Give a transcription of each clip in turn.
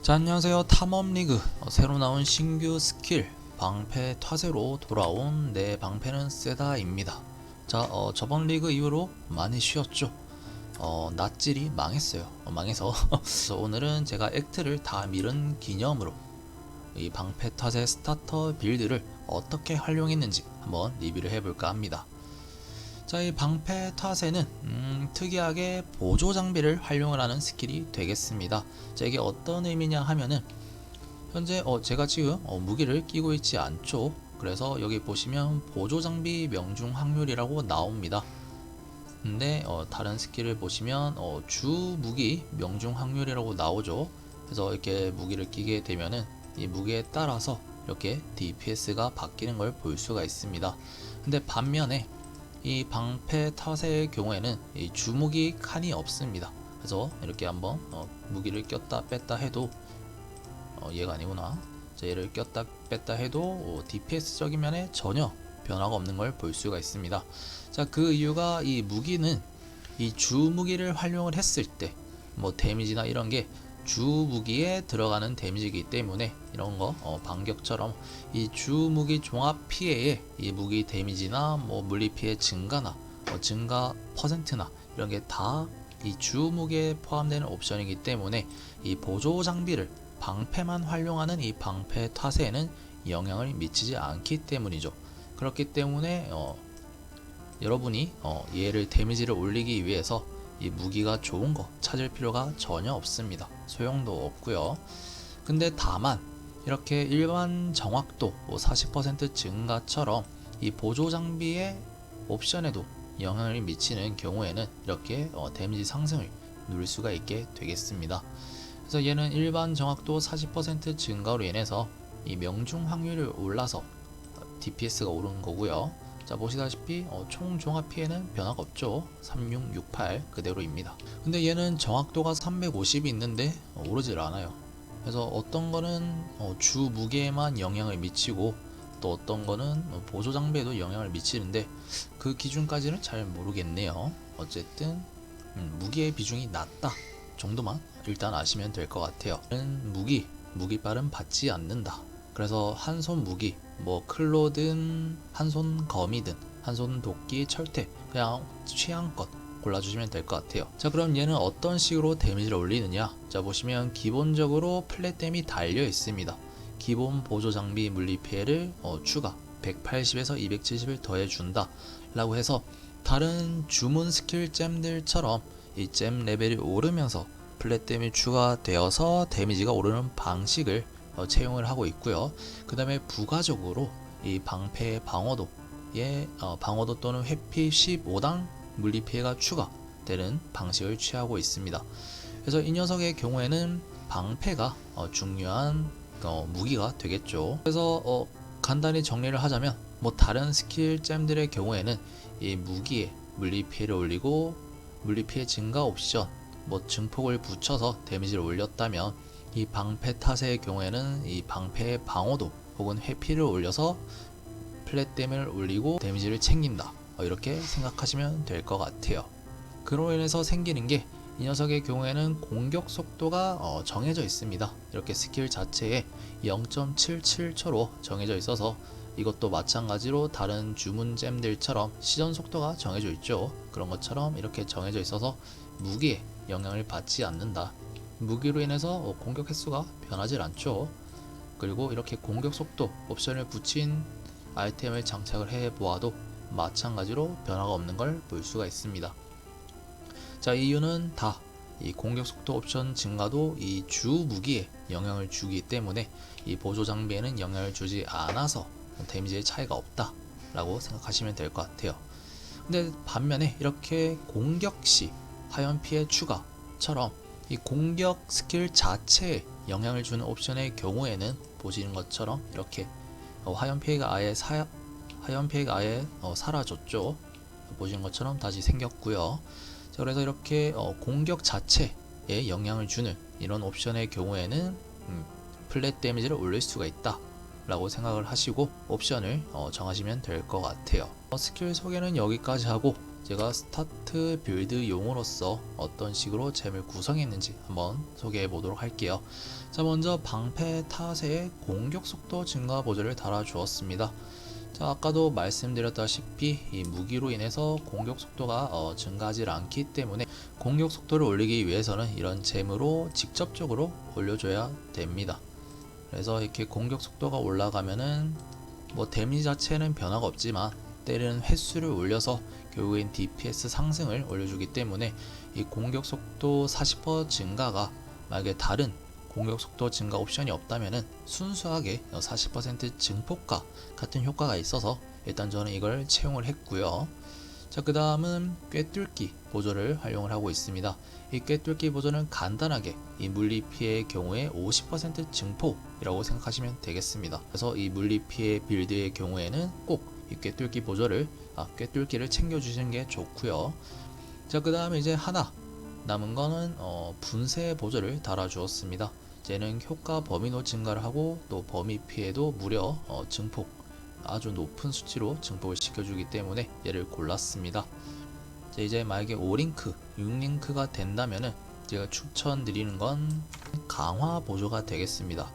자, 안녕하세요. 탐험리그 새로 나온 신규 스킬 방패 타세로 돌아온 내 방패는 세다입니다. 자, 저번 리그 이후로 많이 쉬었죠. 낫질이 망했어요. 망해서 그래서 오늘은 제가 액트를 다 밀은 기념으로 이 방패 타세 스타터 빌드를 어떻게 활용했는지 한번 리뷰를 해볼까 합니다. 자, 이 방패 타세는 특이하게 보조 장비를 활용을 하는 스킬이 되겠습니다. 자, 이게 어떤 의미냐 하면은 현재 제가 지금 무기를 끼고 있지 않죠. 그래서 여기 보시면 보조 장비 명중 확률이라고 나옵니다. 근데 다른 스킬을 보시면 주 무기 명중 확률이라고 나오죠. 그래서 이렇게 무기를 끼게 되면은 이 무기에 따라서 이렇게 DPS가 바뀌는 걸 볼 수가 있습니다. 근데 반면에 이 방패 타세의 경우에는 이 주무기 칸이 없습니다. 그래서 이렇게 한번 무기를 꼈다 뺐다 해도 얘가 아니구나. 자, 얘를 꼈다 뺐다 해도 DPS적인 면에 전혀 변화가 없는 걸 볼 수가 있습니다. 자, 그 이유가 이 무기는 이 주무기를 활용을 했을 때 뭐 데미지나 이런 게 주무기에 들어가는 데미지이기 때문에 이런 거 반격처럼 이 주무기 종합 피해에 이 무기 데미지나 뭐 물리 피해 증가나 증가 퍼센트나 이런 게 다 이 주무기에 포함되는 옵션이기 때문에 이 보조 장비를 방패만 활용하는 이 방패 타세에는 영향을 미치지 않기 때문이죠. 그렇기 때문에 여러분이 얘를 데미지를 올리기 위해서 이 무기가 좋은 거 찾을 필요가 전혀 없습니다. 소용도 없고요. 근데 다만 이렇게 일반 정확도 40% 증가처럼 이 보조 장비의 옵션에도 영향을 미치는 경우에는 이렇게 데미지 상승을 누릴 수가 있게 되겠습니다. 그래서 얘는 일반 정확도 40% 증가로 인해서 이 명중 확률이 올라서 DPS가 오른 거고요. 자, 보시다시피 총 종합 피해는 변화가 없죠. 3668 그대로입니다. 근데 얘는 정확도가 350이 있는데 오르질 않아요. 그래서 어떤 거는 주 무게에만 영향을 미치고 또 어떤 거는 보조 장비에도 영향을 미치는데 그 기준까지는 잘 모르겠네요. 어쨌든 무기의 비중이 낮다 정도만 일단 아시면 될 것 같아요. 무기빨은 받지 않는다. 그래서 한 손 무기, 뭐 클로든, 한 손 검이든, 한 손 도끼, 철퇴 그냥 취향껏 골라주시면 될 것 같아요. 자, 그럼 얘는 어떤 식으로 데미지를 올리느냐? 자, 보시면 기본적으로 플랫댐이 달려 있습니다. 기본 보조 장비 물리 피해를 추가 180에서 270을 더해준다 라고 해서 다른 주문 스킬 잼들처럼 이 잼 레벨이 오르면서 플랫댐이 추가되어서 데미지가 오르는 방식을 채용을 하고 있고요. 그 다음에 부가적으로 이 방패의 방어도에 방어도 또는 회피 15당 물리 피해가 추가되는 방식을 취하고 있습니다. 그래서 이 녀석의 경우에는 방패가 중요한 무기가 되겠죠. 그래서 간단히 정리를 하자면 뭐 다른 스킬 잼들의 경우에는 이 무기에 물리 피해를 올리고 물리 피해 증가 옵션 뭐 증폭을 붙여서 데미지를 올렸다면 이 방패 타세의 경우에는 이 방패의 방어도 혹은 회피를 올려서 플랫댐을 올리고 데미지를 챙긴다. 이렇게 생각하시면 될 것 같아요. 그로 인해서 생기는 게 이 녀석의 경우에는 공격 속도가 정해져 있습니다. 이렇게 스킬 자체에 0.77초로 정해져 있어서 이것도 마찬가지로 다른 주문 잼들처럼 시전 속도가 정해져 있죠. 그런 것처럼 이렇게 정해져 있어서 무기에 영향을 받지 않는다. 무기로 인해서 공격 횟수가 변하지 않죠. 그리고 이렇게 공격 속도 옵션을 붙인 아이템을 장착을 해 보아도 마찬가지로 변화가 없는 걸 볼 수가 있습니다. 자, 이유는 다 이 공격 속도 옵션 증가도 이 주 무기에 영향을 주기 때문에 이 보조 장비에는 영향을 주지 않아서 데미지의 차이가 없다 라고 생각하시면 될 것 같아요. 근데 반면에 이렇게 공격 시 하연 피해 추가처럼 이 공격 스킬 자체에 영향을 주는 옵션의 경우에는 보시는 것처럼 이렇게 하연 피해가 아예 사라졌죠. 보시는 것처럼 다시 생겼고요. 자, 그래서 이렇게 공격 자체에 영향을 주는 이런 옵션의 경우에는 플랫 데미지를 올릴 수가 있다 라고 생각을 하시고 옵션을 정하시면 될 것 같아요. 스킬 소개는 여기까지 하고 제가 스타트 빌드용으로서 어떤 식으로 잼을 구성했는지 한번 소개해 보도록 할게요. 자, 먼저 방패 탓에 공격 속도 증가 보조를 달아 주었습니다. 자, 아까도 말씀드렸다시피 이 무기로 인해서 공격 속도가 증가하지 않기 때문에 공격 속도를 올리기 위해서는 이런 잼으로 직접적으로 올려줘야 됩니다. 그래서 이렇게 공격 속도가 올라가면은 뭐 데미지 자체는 변화가 없지만 때리는 횟수를 올려서 결국엔 DPS 상승을 올려주기 때문에 이 공격 속도 40% 증가가 만약에 다른 공격 속도 증가 옵션이 없다면은 순수하게 40% 증폭가 같은 효과가 있어서 일단 저는 이걸 채용을 했고요. 자, 그 다음은 꿰뚫기 보조를 활용을 하고 있습니다. 이 꿰뚫기 보조는 간단하게 이 물리 피해의 경우에 50% 증폭이라고 생각하시면 되겠습니다. 그래서 이 물리 피해 빌드의 경우에는 꼭 이 꿰뚫기 보조를 꿰뚫기를 챙겨주시는 게 좋고요. 자, 그 다음에 이제 하나 남은 거는 분쇄 보조를 달아주었습니다. 쟤는 효과 범위도 증가를 하고 또 범위 피해도 무려 증폭 아주 높은 수치로 증폭을 시켜주기 때문에 얘를 골랐습니다. 자, 이제 만약에 5링크, 6링크가 된다면은 제가 추천드리는 건 강화 보조가 되겠습니다.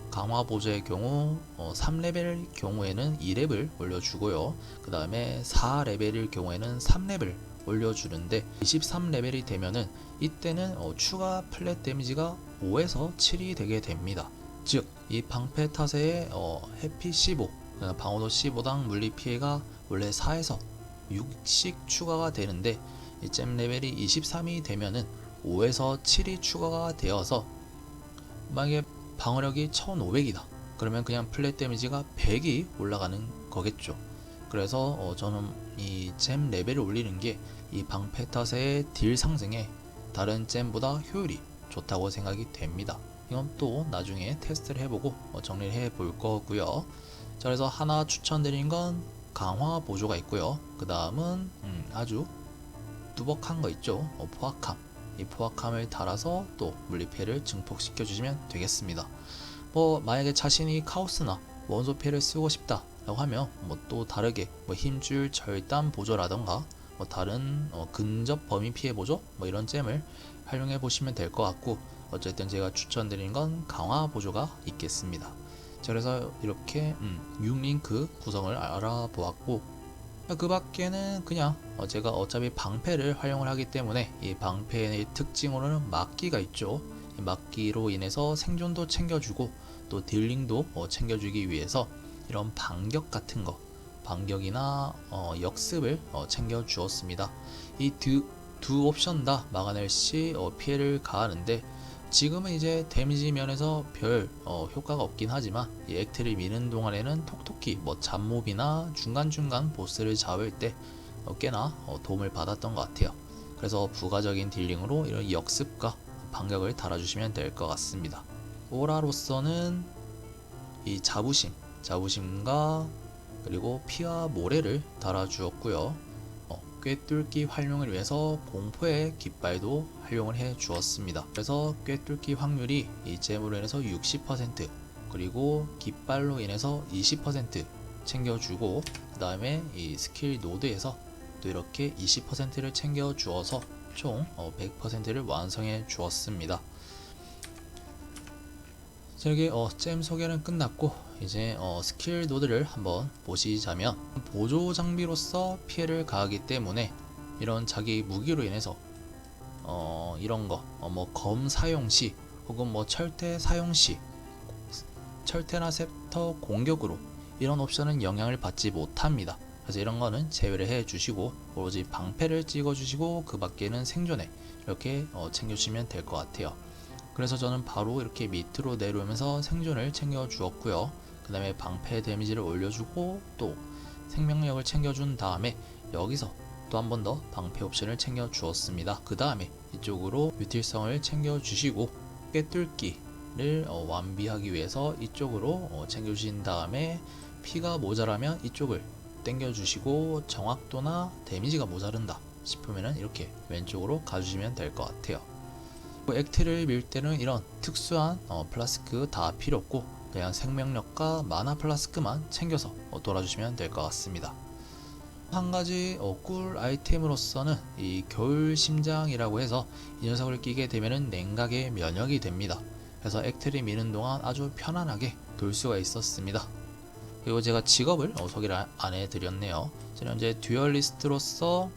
강화 보조의 경우 3레벨 경우에는 2렙을 올려주고요. 그 다음에 4레벨일 경우에는 3렙을 올려주는데 23레벨이 되면은 이때는 추가 플랫 데미지가 5에서 7이 되게 됩니다. 즉 이 방패 탓에 해피 15 방어도 15당 물리 피해가 원래 4에서 6씩 추가가 되는데 이 잼 레벨이 23이 되면은 5에서 7이 추가가 되어서 만약에 방어력이 1500이다 그러면 그냥 플랫 데미지가 100이 올라가는 거겠죠. 그래서 저는 이 잼 레벨을 올리는 게 이 방패 탓의 딜 상승에 다른 잼보다 효율이 좋다고 생각이 됩니다. 이건 또 나중에 테스트를 해보고 정리를 해볼 거고요. 자, 그래서 하나 추천드린 건 강화 보조가 있고요. 그 다음은 아주 뚜벅한 거 있죠. 포악함. 이 포악함을 달아서 또 물리피해를 증폭시켜 주시면 되겠습니다. 뭐 만약에 자신이 카오스나 원소 피해를 쓰고 싶다 라고 하면 뭐 또 다르게 뭐 힘줄 절단 보조라던가 뭐 다른 근접 범위 피해 보조 뭐 이런 잼을 활용해 보시면 될 것 같고, 어쨌든 제가 추천드린 건 강화 보조가 있겠습니다. 자, 그래서 이렇게 6링크 구성을 알아보았고, 그 밖에는 그냥 제가 어차피 방패를 활용을 하기 때문에 이 방패의 특징으로는 막기가 있죠. 이 막기로 인해서 생존도 챙겨주고 또 딜링도 챙겨주기 위해서 이런 반격 같은 거, 반격이나 역습을 챙겨 주었습니다. 이 두 옵션 다 막아낼 시 피해를 가하는데, 지금은 이제 데미지 면에서 별 효과가 없긴 하지만 이 액트를 미는 동안에는 톡톡히 뭐 잡몹이나 중간중간 보스를 잡을 때 꽤나 도움을 받았던 것 같아요. 그래서 부가적인 딜링으로 이런 역습과 반격을 달아주시면 될 것 같습니다. 오라로서는 이 자부심과 그리고 피와 모래를 달아주었고요. 꿰뚫기 활용을 위해서 공포의 깃발도 활용을 해 주었습니다. 그래서 꿰뚫기 확률이 이 잼으로 인해서 60%, 그리고 깃발로 인해서 20% 챙겨주고, 그 다음에 이 스킬 노드에서 또 이렇게 20%를 챙겨 주어서 총 100%를 완성해 주었습니다. 자, 여기 잼 소개는 끝났고, 이제 스킬 노드를 한번 보시자면, 보조 장비로서 피해를 가하기 때문에 이런 자기 무기로 인해서 이런 거 뭐 검 사용 시 혹은 뭐 철퇴 사용 시 철퇴나 셉터 공격으로 이런 옵션은 영향을 받지 못합니다. 그래서 이런 거는 제외를 해 주시고 오로지 방패를 찍어 주시고 그 밖에는 생존에 이렇게 챙겨주시면 될 것 같아요. 그래서 저는 바로 이렇게 밑으로 내려오면서 생존을 챙겨 주었고요. 그 다음에 방패 데미지를 올려주고 또 생명력을 챙겨준 다음에 여기서 또 한 번 더 방패 옵션을 챙겨 주었습니다. 그 다음에 이쪽으로 유틸성을 챙겨 주시고 꿰뚫기를 완비하기 위해서 이쪽으로 챙겨 주신 다음에 피가 모자라면 이쪽을 당겨 주시고, 정확도나 데미지가 모자른다 싶으면 이렇게 왼쪽으로 가주시면 될 것 같아요. 액트를 밀 때는 이런 특수한 플라스크 다 필요 없고 그냥 생명력과 마나 플라스크만 챙겨서 돌아주시면 될 것 같습니다. 한 가지 꿀 아이템으로서는 이 겨울 심장이라고 해서 이 녀석을 끼게 되면은 냉각의 면역이 됩니다. 그래서 액트를 미는 동안 아주 편안하게 돌 수가 있었습니다. 그리고 제가 직업을 소개를 안 해드렸네요. 저는 현재 듀얼리스트로서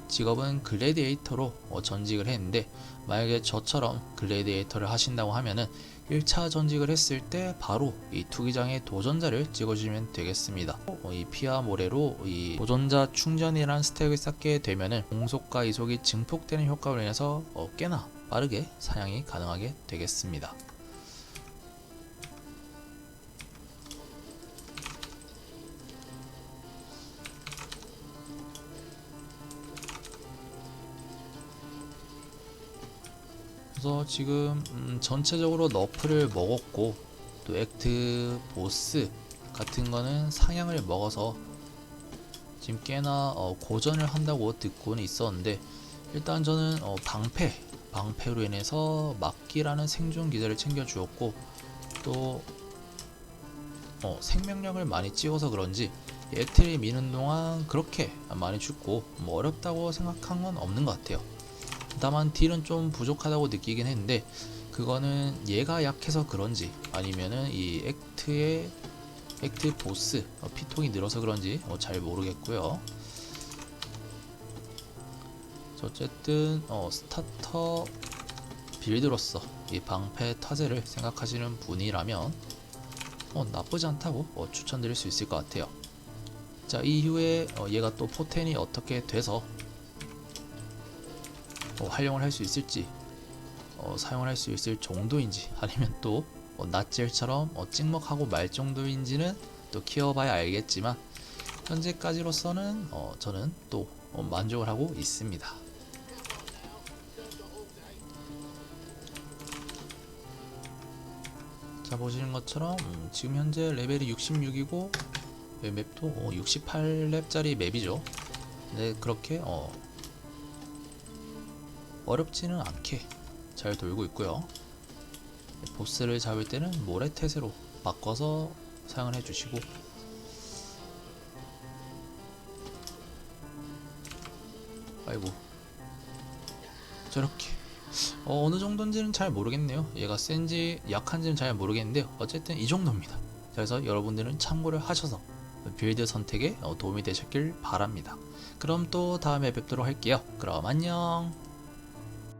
직업은 글래디에이터로 전직을 했는데, 만약에 저처럼 글래디에이터를 하신다고 하면은 1차 전직을 했을 때 바로 이 투기장의 도전자를 찍어주시면 되겠습니다. 이 피와 모래로 이 도전자 충전이라는 스택을 쌓게 되면은 공속과 이속이 증폭되는 효과로 인해서 꽤나 빠르게 사냥이 가능하게 되겠습니다. 그래서 지금 전체적으로 너프를 먹었고, 또 액트 보스 같은 거는 상향을 먹어서 지금 꽤나 고전을 한다고 듣고는 있었는데, 일단 저는 방패로 인해서 막기라는 생존 기제를 챙겨 주었고, 또 생명력을 많이 찍어서 그런지 액트를 미는 동안 그렇게 많이 죽고 뭐 어렵다고 생각한 건 없는 것 같아요. 다만 딜은 좀 부족하다고 느끼긴 했는데, 그거는 얘가 약해서 그런지 아니면은 이 액트 보스 피통이 늘어서 그런지 잘 모르겠고요. 어쨌든 스타터 빌드로서 이 방패 타제를 생각하시는 분이라면 나쁘지 않다고 추천드릴 수 있을 것 같아요. 자, 이후에 얘가 또 포텐이 어떻게 돼서 활용을 할 수 있을지, 사용을 할 수 있을 정도인지, 아니면 또 낫젤처럼 찍먹하고 말 정도인지는 또 키워봐야 알겠지만, 현재까지로서는 저는 또 만족을 하고 있습니다. 자, 보시는 것처럼 지금 현재 레벨이 66이고 맵도 68렙짜리 맵이죠. 근데 그렇게 어렵지는 않게 잘 돌고 있고요. 보스를 잡을 때는 모래태세로 바꿔서 사용을 해주시고, 아이고 저렇게 어느 정도인지는 잘 모르겠네요. 얘가 센지 약한지는 잘 모르겠는데요. 어쨌든 이 정도입니다. 그래서 여러분들은 참고를 하셔서 빌드 선택에 도움이 되셨길 바랍니다. 그럼 또 다음에 뵙도록 할게요. 그럼 안녕.